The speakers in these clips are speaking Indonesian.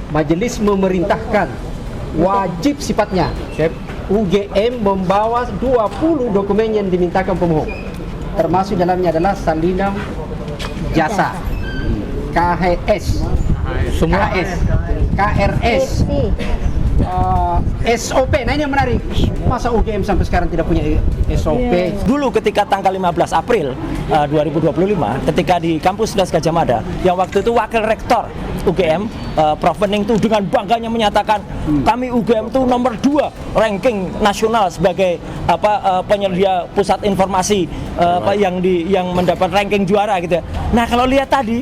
Majelis memerintahkan wajib sifatnya UGM membawa 20 dokumen yang dimintakan pemohon, termasuk dalamnya adalah salinan jasa, KHS, semua KRS, SOP. Nah ini yang menarik, masa UGM sampai sekarang tidak punya SOP? Dulu ketika tanggal 15 April 2025, ketika di kampus 11 Gajah Mada, yang waktu itu wakil rektor UGM, Prof. Wening itu dengan bangganya menyatakan kami UGM itu nomor 2 ranking nasional sebagai penyedia pusat informasi yang mendapat ranking juara gitu ya. Nah kalau lihat tadi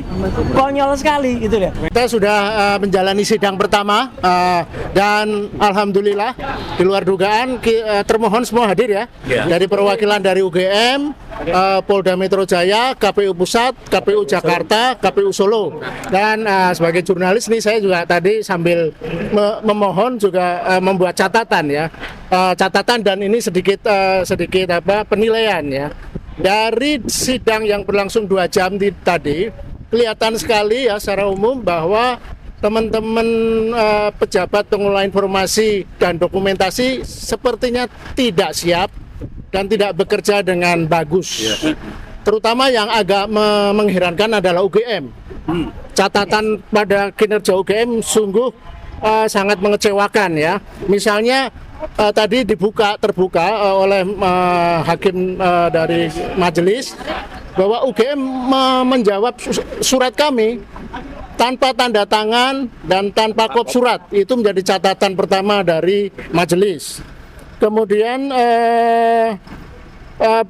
konyol sekali gitu ya. Kita sudah menjalani sidang pertama dan alhamdulillah di luar dugaan termohon semua hadir ya. Dari perwakilan dari UGM, Polda Metro Jaya, KPU Pusat, KPU Jakarta, KPU Solo. Dan sebagai jurnalis nih saya juga tadi sambil memohon juga membuat catatan ya. Catatan dan ini sedikit penilaian ya. Dari sidang yang berlangsung 2 jam tadi kelihatan sekali ya secara umum bahwa teman-teman pejabat pengelola informasi dan dokumentasi sepertinya tidak siap dan tidak bekerja dengan bagus. Terutama yang agak mengherankan adalah UGM. Catatan pada kinerja UGM sungguh sangat mengecewakan ya. Misalnya tadi terbuka oleh hakim dari majelis bahwa UGM menjawab surat kami tanpa tanda tangan dan tanpa kop surat. Itu menjadi catatan pertama dari majelis. Kemudian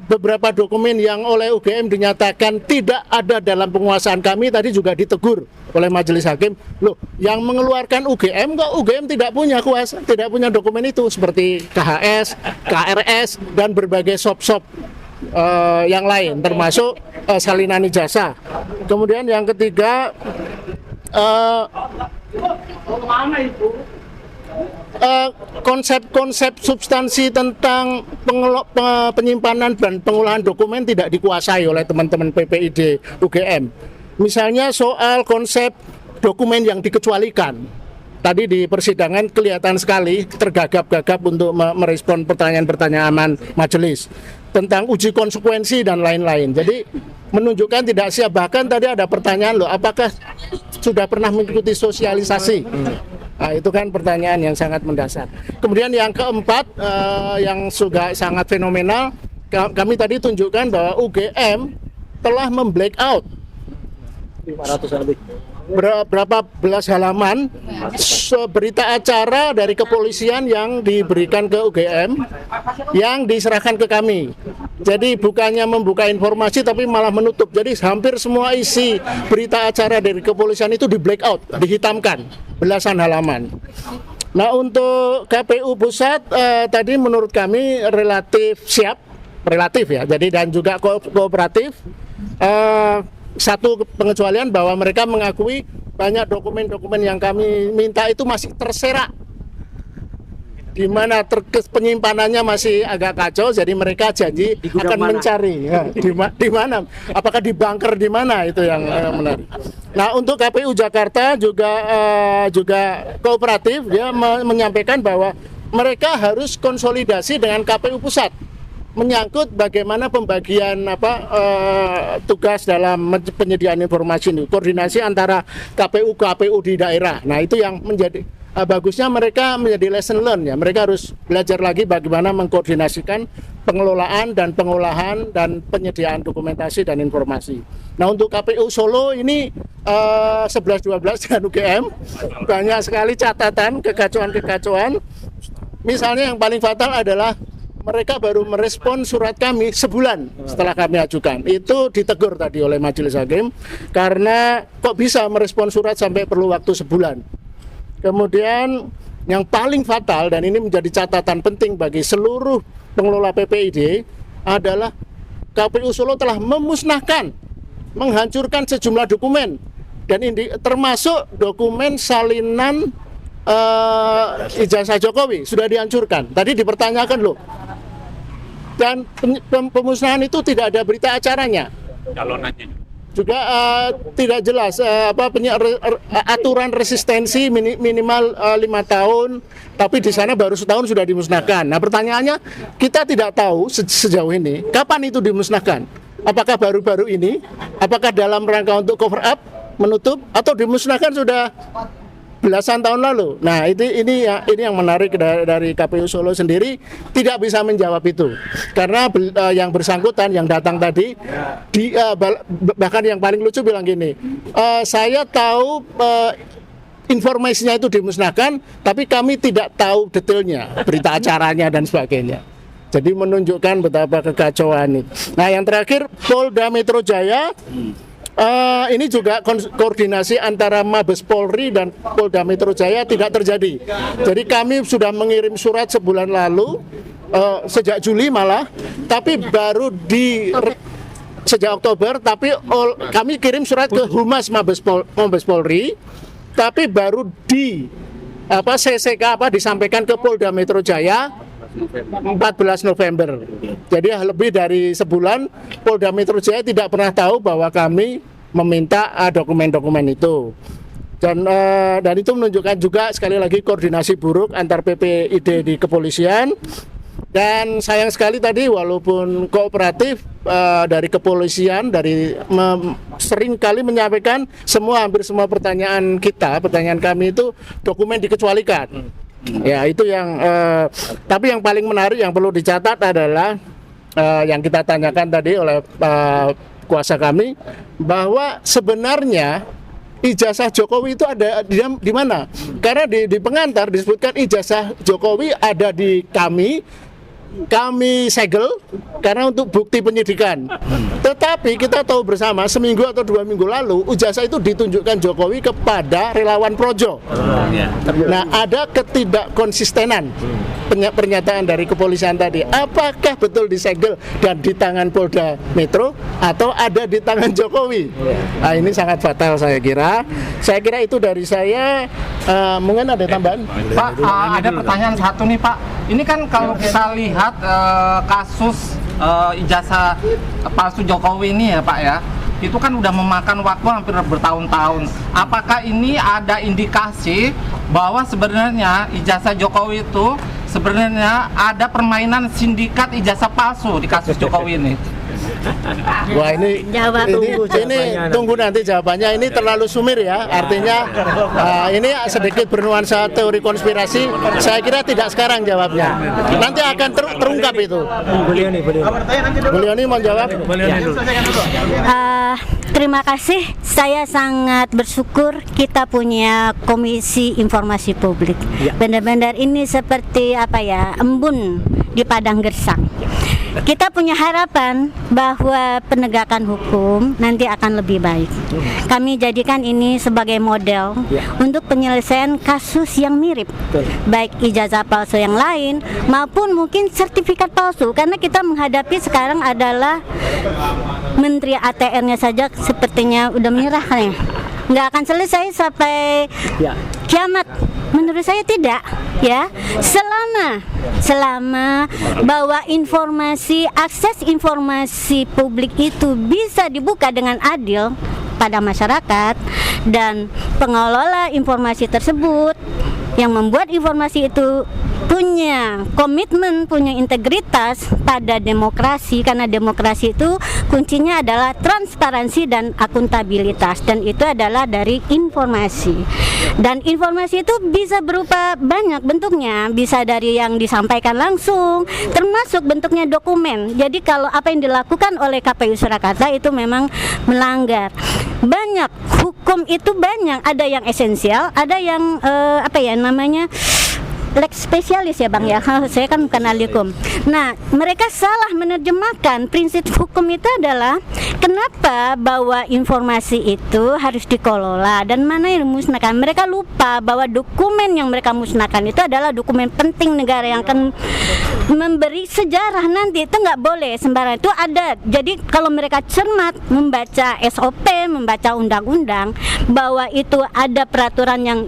beberapa dokumen yang oleh UGM dinyatakan tidak ada dalam penguasaan kami tadi juga ditegur oleh majelis hakim. Loh, yang mengeluarkan UGM kok UGM tidak punya kuasa, tidak punya dokumen itu seperti KHS, KRS dan berbagai sop-sop yang lain termasuk salinan ijazah. Kemudian yang ketiga konsep-konsep substansi tentang penyimpanan dan pengolahan dokumen tidak dikuasai oleh teman-teman PPID UGM. Misalnya soal konsep dokumen yang dikecualikan. Tadi di persidangan kelihatan sekali tergagap-gagap untuk merespon pertanyaan-pertanyaan majelis tentang uji konsekuensi dan lain-lain. Jadi menunjukkan tidak siap. Bahkan tadi ada pertanyaan loh, apakah sudah pernah mengikuti sosialisasi? Nah, itu kan pertanyaan yang sangat mendasar. Kemudian yang keempat yang juga sangat fenomenal, kami tadi tunjukkan bahwa UGM telah memblackout 500 lebih berapa belas halaman berita acara dari kepolisian yang diberikan ke UGM yang diserahkan ke kami. Jadi bukannya membuka informasi tapi malah menutup. Jadi hampir semua isi berita acara dari kepolisian itu di blackout, dihitamkan belasan halaman. Nah untuk KPU Pusat tadi menurut kami relatif siap, relatif ya. Jadi dan juga kooperatif. Satu pengecualian bahwa mereka mengakui banyak dokumen-dokumen yang kami minta itu masih terserak, di mana penyimpanannya masih agak kacau. Jadi mereka janji akan mencari di mana, apakah di bunker di mana, itu yang menarik. Nah untuk KPU Jakarta juga kooperatif, dia menyampaikan bahwa mereka harus konsolidasi dengan KPU Pusat menyangkut bagaimana pembagian tugas dalam penyediaan informasi ini, koordinasi antara KPU di daerah. Nah itu yang menjadi bagusnya mereka menjadi lesson learn ya. Mereka harus belajar lagi bagaimana mengkoordinasikan pengelolaan dan pengolahan dan penyediaan dokumentasi dan informasi. Nah untuk KPU Solo ini 11-12 dan UGM banyak sekali catatan kekacauan. Misalnya yang paling fatal adalah mereka baru merespon surat kami sebulan setelah kami ajukan. Itu ditegur tadi oleh majelis hakim karena kok bisa merespon surat sampai perlu waktu sebulan. Kemudian yang paling fatal dan ini menjadi catatan penting bagi seluruh pengelola PPID adalah KPU Solo telah memusnahkan, menghancurkan sejumlah dokumen dan termasuk dokumen salinan ijazah Jokowi sudah dihancurkan. Tadi dipertanyakan loh. Dan pemusnahan itu tidak ada berita acaranya. juga tidak jelas aturan resistensi minimal 5 tahun, tapi di sana baru setahun sudah dimusnahkan. Nah pertanyaannya, kita tidak tahu sejauh ini kapan itu dimusnahkan. Apakah baru-baru ini? Apakah dalam rangka untuk cover up, menutup, atau dimusnahkan sudah belasan tahun lalu? Nah ini yang menarik dari KPU Solo sendiri, tidak bisa menjawab itu karena yang bersangkutan yang datang tadi bahkan yang paling lucu bilang gini, saya tahu informasinya itu dimusnahkan, tapi kami tidak tahu detailnya, berita acaranya dan sebagainya. Jadi menunjukkan betapa kekacauan itu. Nah yang terakhir, Polda Metro Jaya. Ini juga koordinasi antara Mabes Polri dan Polda Metro Jaya tidak terjadi. Jadi kami sudah mengirim surat sebulan lalu, sejak Juli malah, tapi baru sejak Oktober, tapi kami kirim surat ke Humas Mabes Polri, tapi baru disampaikan ke Polda Metro Jaya 14 November. Jadi lebih dari sebulan Polda Metro Jaya tidak pernah tahu bahwa kami meminta dokumen-dokumen itu. Dan itu menunjukkan juga sekali lagi koordinasi buruk antar PPID di kepolisian. Dan sayang sekali tadi walaupun kooperatif dari kepolisian sering kali menyampaikan hampir semua pertanyaan kami itu dokumen dikecualikan. Ya itu yang tapi yang paling menarik yang perlu dicatat adalah yang kita tanyakan tadi oleh kuasa kami, bahwa sebenarnya ijazah Jokowi itu ada di mana? Karena di pengantar disebutkan ijazah Jokowi ada di kami segel karena untuk bukti penyidikan. Tetapi kita tahu bersama seminggu atau 2 minggu lalu ijazah itu ditunjukkan Jokowi kepada relawan Projo. Nah ada ketidakkonsistenan pernyataan dari kepolisian tadi. Apakah betul disegel dan di tangan Polda Metro atau ada di tangan Jokowi? Nah ini sangat fatal saya kira. Saya kira itu dari saya. Mungkin ada tambahan? Pak, ada pertanyaan satu nih Pak. Ini kan kalau kita lihat kasus ijazah palsu Jokowi ini ya Pak ya, itu kan udah memakan waktu hampir bertahun-tahun. Apakah ini ada indikasi bahwa sebenarnya ijazah Jokowi itu sebenarnya ada permainan sindikat ijazah palsu di kasus Jokowi ini? Wah ini tunggu nanti jawabannya. Ini terlalu sumir ya, artinya ini sedikit bernuansa teori konspirasi. Saya kira tidak sekarang jawabnya. Nanti akan terungkap itu. Beliau ini mau jawab. Terima kasih. Saya sangat bersyukur kita punya Komisi Informasi Publik. Benar-benar ini seperti embun di padang gersang. Kita punya harapan bahwa penegakan hukum nanti akan lebih baik. Kami jadikan ini sebagai model untuk penyelesaian kasus yang mirip, baik ijazah palsu yang lain maupun mungkin sertifikat palsu, karena kita menghadapi sekarang adalah Menteri ATR-nya saja sepertinya udah menyerah ya. Nggak akan selesai sampai kiamat. Menurut saya tidak ya, selama bahwa akses informasi publik itu bisa dibuka dengan adil pada masyarakat dan pengelola informasi tersebut yang membuat informasi itu punya komitmen, punya integritas pada demokrasi, karena demokrasi itu kuncinya adalah transparansi dan akuntabilitas, dan itu adalah dari informasi. Dan informasi itu bisa berupa banyak bentuknya, bisa dari yang disampaikan langsung, termasuk bentuknya dokumen. Jadi kalau apa yang dilakukan oleh KPU Surakarta itu memang melanggar. Banyak hukum itu banyak, ada yang esensial, ada yang lex spesialis ya Bang ya, saya kan bukan ahli hukum. Nah, mereka salah menerjemahkan prinsip hukum itu adalah kenapa bahwa informasi itu harus dikelola dan mana yang dimusnahkan. Mereka lupa bahwa dokumen yang mereka musnahkan itu adalah dokumen penting negara yang akan memberi sejarah nanti. Itu nggak boleh sembarang, itu ada. Jadi kalau mereka cermat membaca SOP, membaca undang-undang, bahwa itu ada peraturan yang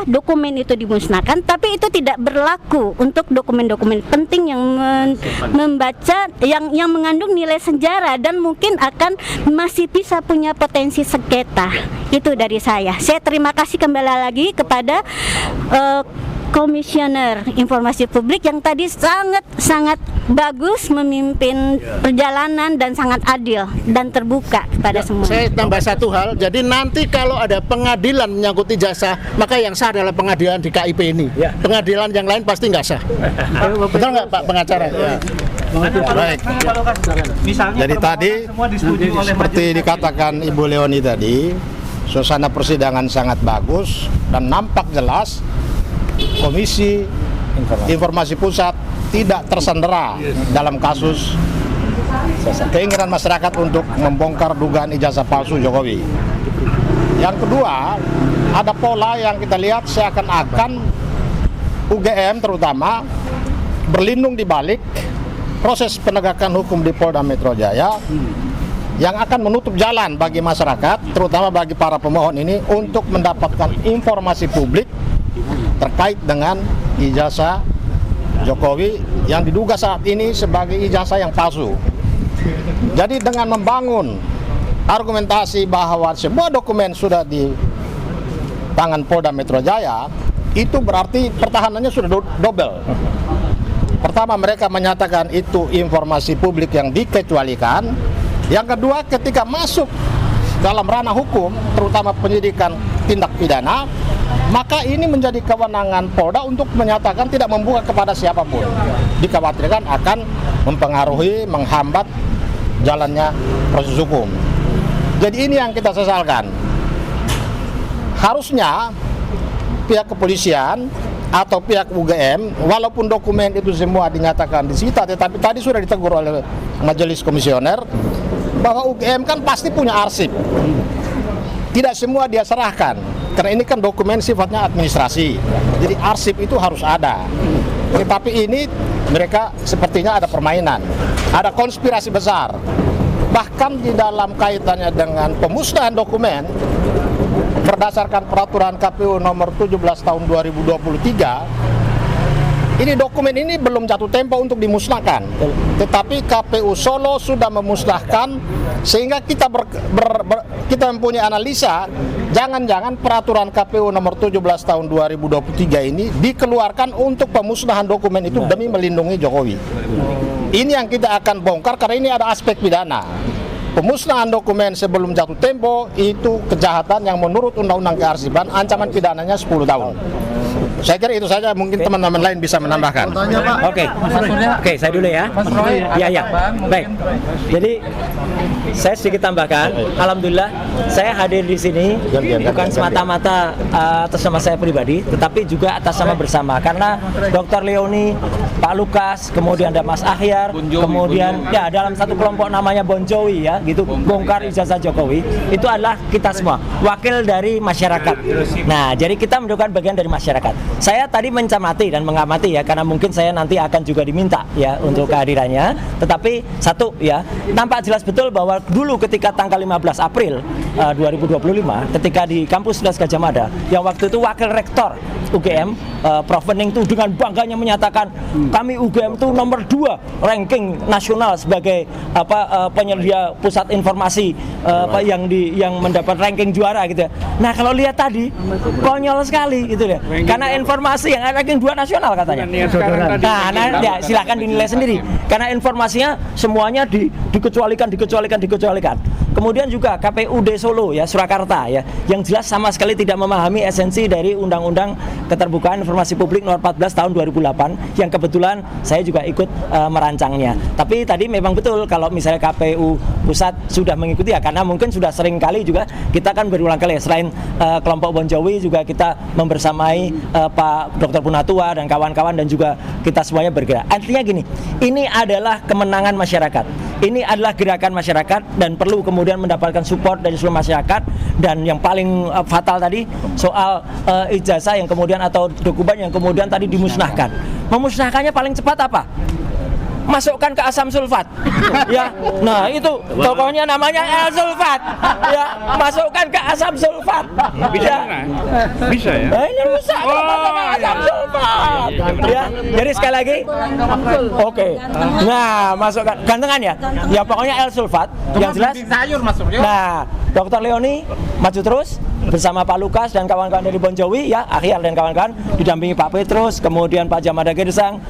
dokumen itu dimusnahkan, tapi Tapi itu tidak berlaku untuk dokumen-dokumen penting yang membaca yang mengandung nilai sejarah dan mungkin akan masih bisa punya potensi sengketa. Itu dari saya. Saya terima kasih kembali lagi kepada Komisioner Informasi Publik yang tadi sangat bagus memimpin perjalanan dan sangat adil dan terbuka kepada semua. Saya tambah satu hal, jadi nanti kalau ada pengadilan menyangkut ijazah, maka yang sah adalah pengadilan di KIP ini. Pengadilan yang lain pasti nggak sah. Betul nggak Pak pengacara? Ya. Baik. Jadi tadi seperti dikatakan Ibu Leoni tadi, suasana persidangan sangat bagus dan nampak jelas Komisi Informasi Pusat tidak tersandera dalam kasus keinginan masyarakat untuk membongkar dugaan ijazah palsu Jokowi. Yang kedua, ada pola yang kita lihat seakan-akan UGM terutama berlindung di balik proses penegakan hukum di Polda Metro Jaya yang akan menutup jalan bagi masyarakat, terutama bagi para pemohon ini untuk mendapatkan informasi publik terkait dengan ijazah Jokowi yang diduga saat ini sebagai ijazah yang palsu. Jadi dengan membangun argumentasi bahwa semua dokumen sudah di tangan Polda Metro Jaya, itu berarti pertahanannya sudah double. Pertama, mereka menyatakan itu informasi publik yang dikecualikan. Yang kedua, ketika masuk dalam ranah hukum, terutama penyidikan tindak pidana, maka ini menjadi kewenangan Polda untuk menyatakan tidak membuka kepada siapapun. Dikhawatirkan akan mempengaruhi, menghambat jalannya proses hukum. Jadi ini yang kita sesalkan. Harusnya pihak kepolisian atau pihak UGM, walaupun dokumen itu semua dinyatakan disita, tetapi tadi sudah ditegur oleh majelis komisioner bahwa UGM kan pasti punya arsip. Tidak semua dia serahkan, karena ini kan dokumen sifatnya administrasi. Jadi arsip itu harus ada. Tetapi ini mereka sepertinya ada permainan, ada konspirasi besar. Bahkan di dalam kaitannya dengan pemusnahan dokumen, berdasarkan peraturan KPU nomor 17 tahun 2023, ini dokumen ini belum jatuh tempo untuk dimusnahkan, tetapi KPU Solo sudah memusnahkan, sehingga kita kita mempunyai analisa, jangan-jangan peraturan KPU nomor 17 tahun 2023 ini dikeluarkan untuk pemusnahan dokumen itu demi melindungi Jokowi. Ini yang kita akan bongkar karena ini ada aspek pidana. Pemusnahan dokumen sebelum jatuh tempo itu kejahatan yang menurut Undang-Undang Kearsipan ancaman pidananya 10 tahun. Saya kira itu saja, mungkin teman-teman lain bisa menambahkan. Oke, saya dulu ya. Ya. Baik. Jadi saya sedikit tambahkan. Alhamdulillah saya hadir di sini bukan semata-mata atas nama saya pribadi, tetapi juga atas nama bersama. Karena Dr. Leoni, Pak Lukas, kemudian ada Mas Ahyar, kemudian ya dalam satu kelompok namanya Bon Jovi ya, gitu, bongkar ijazah Jokowi. Itu adalah kita semua wakil dari masyarakat. Nah, jadi kita merupakan bagian dari masyarakat. Saya tadi mencermati dan mengamati ya, karena mungkin saya nanti akan juga diminta ya untuk kehadirannya. Tetapi satu ya, nampak jelas betul bahwa dulu ketika tanggal 15 April 2025, ketika di kampus 11 Gajah Mada, yang waktu itu wakil rektor UGM, Prof. Wening itu dengan bangganya menyatakan kami UGM itu nomor 2 ranking nasional sebagai penyedia pusat informasi yang mendapat ranking juara gitu ya. Nah, kalau lihat tadi konyol sekali gitu ya. Karena informasi yang ranking 2 nasional katanya. Nah, ya, silakan dinilai sendiri. Karena informasinya semuanya dikecualikan. Kemudian juga KPUD Solo ya, Surakarta ya, yang jelas sama sekali tidak memahami esensi dari Undang-Undang Keterbukaan Informasi Publik nomor 14 tahun 2008 yang kebetulan saya juga ikut merancangnya. Tapi tadi memang betul kalau misalnya KPU pusat sudah mengikuti ya, karena mungkin sudah sering kali juga kita kan berulang kali ya, selain kelompok Bon Jovi juga kita membersamai Pak Dr. Punatua dan kawan-kawan dan juga kita semuanya bergerak. Artinya gini, ini adalah kemenangan masyarakat. Ini adalah gerakan masyarakat dan perlu kemudian mendapatkan support dari seluruh masyarakat. Dan yang paling fatal tadi soal ijazah yang kemudian atau dokumen yang kemudian tadi dimusnahkan. Memusnahkannya paling cepat apa? masukkan ke asam sulfat. Ya, nah itu tokohnya namanya El Sulfat. Ya, masukkan ke asam sulfat. Bisa bisa ya. Ini rusak kalau masukkan asam sulfat. Ya, jadi sekali lagi, oke. Nah, masukkan gantengan ya. Ya pokoknya El Sulfat. Yang jelas. Sayur masuk ya. Nah, Dr. Leoni maju terus bersama Pak Lukas dan kawan-kawan dari Bon Jovi ya, Akhyar dan kawan-kawan didampingi Pak Petrus, kemudian Pak Jamada Girsang,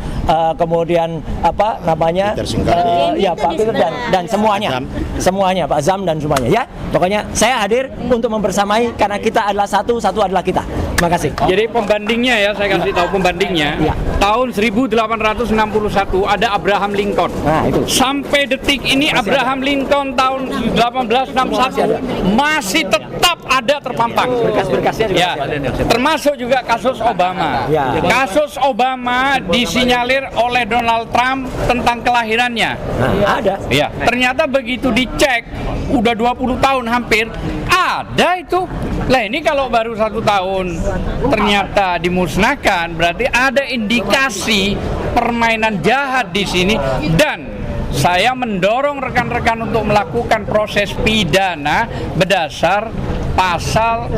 kemudian apa namanya Peter Singkardi. ya Pak Peter dan semuanya Pak Zam dan semuanya ya. Pokoknya saya hadir untuk membersamai karena kita adalah satu adalah kita. Terima kasih. Jadi pembandingnya ya, saya kasih tahu pembandingnya. Iya. Tahun 1861 ada Abraham Lincoln. Nah, itu. Sampai detik ini Abraham Lincoln tahun 1861 masih tetap ada terpampang. Berkas-berkasnya juga Ya, masih ada. termasuk juga kasus Obama. Ya. Kasus Obama disinyalir oleh Donald Trump tentang kelahirannya. Nah, ada. Ya, ternyata begitu dicek, udah 20 tahun hampir, ada itu. Lah ini kalau baru 1 tahun ternyata dimusnahkan, berarti ada indikasi permainan jahat di sini. Dan saya mendorong rekan-rekan untuk melakukan proses pidana berdasar pasal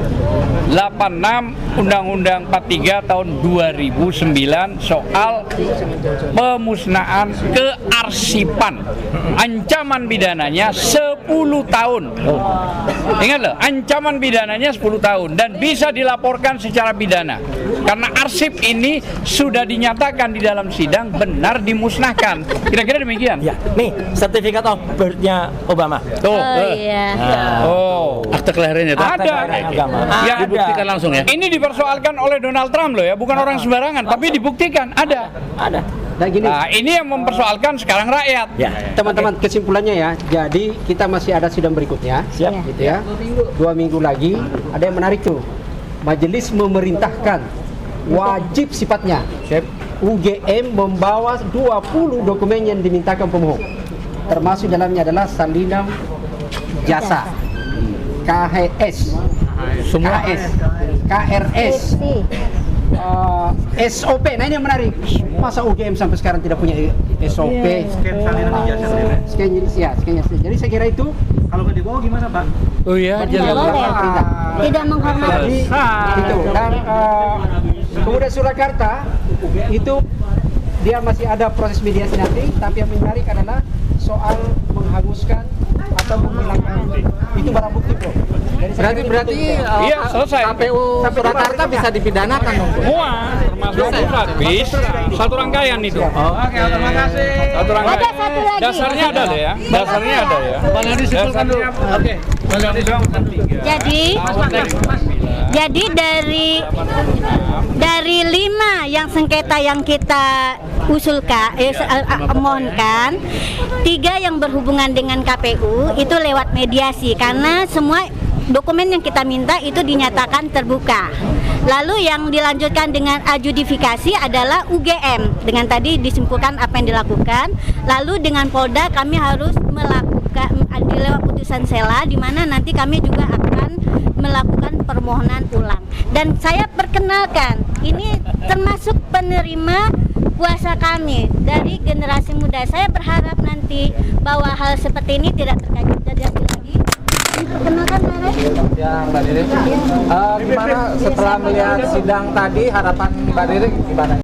86 Undang-Undang 43 tahun 2009 soal pemusnahan kearsipan. Ancaman pidananya 10 tahun. Ingat loh, ancaman pidananya 10 tahun dan bisa dilaporkan secara pidana. Karena arsip ini sudah dinyatakan di dalam sidang benar dimusnahkan. Kira-kira demikian. Ya, nih sertifikat of birth-nya Obama. Tuh. Iya. Oh, Akte kelahirannya itu ada. Agama. Ya, dibuktikan langsung ya. Ini dipersoalkan oleh Donald Trump loh ya, bukan orang sembarangan, tapi dibuktikan ada. Ada. Dan gini, Nah, ini yang mempersoalkan sekarang rakyat. Ya. teman-teman, kesimpulannya ya, jadi kita masih ada sidang berikutnya. Siap. Gitu ya. 2 minggu lagi, ada yang menarik tuh. Majelis memerintahkan wajib sifatnya UGM membawa 20 dokumen yang dimintakan pemohon. Termasuk dalamnya adalah salinan jasa, KHS, KS, KRS, SOP. Nah ini yang menarik. Masa UGM sampai sekarang tidak punya SOP? Scan Jadi saya kira itu kalau nggak dibawa gimana Pak? Oh iya, Tidak boleh. Tidak menghormati. Itu. Dan kemudian Surakarta itu dia masih ada proses mediasi nanti, tapi yang menarik adalah soal menghanguskan atau menghilangkan itu barang bukti Bro. Berarti Iya, selesai. KPU Surakarta bisa dipidanakan dong. Semua, termasuk pusat. Bisa. Satu rangkaian itu. Oke, terima kasih. Satu rangkaian. Ada satu lagi. Dasarnya ada deh ya. Dasarnya ada ya. Dasarnya. Oke. Jadi dari 5 yang sengketa yang kita usulkan, mohonkan, 3 yang berhubungan dengan KPU itu lewat mediasi karena semua dokumen yang kita minta itu dinyatakan terbuka. Lalu yang dilanjutkan dengan adjudifikasi adalah UGM. Dengan tadi disimpulkan apa yang dilakukan. Lalu dengan Polda kami harus melakukan lewat putusan sela, di mana nanti kami juga akan melakukan permohonan ulang. Dan saya perkenalkan, ini termasuk penerima kuasa kami dari generasi muda. Saya berharap nanti bahwa hal seperti ini tidak terjadi lagi. Perkenalkan Mbak Rere. Ya, Mbak Rere. Gimana setelah melihat sidang tadi, harapan Mbak Rere gimana?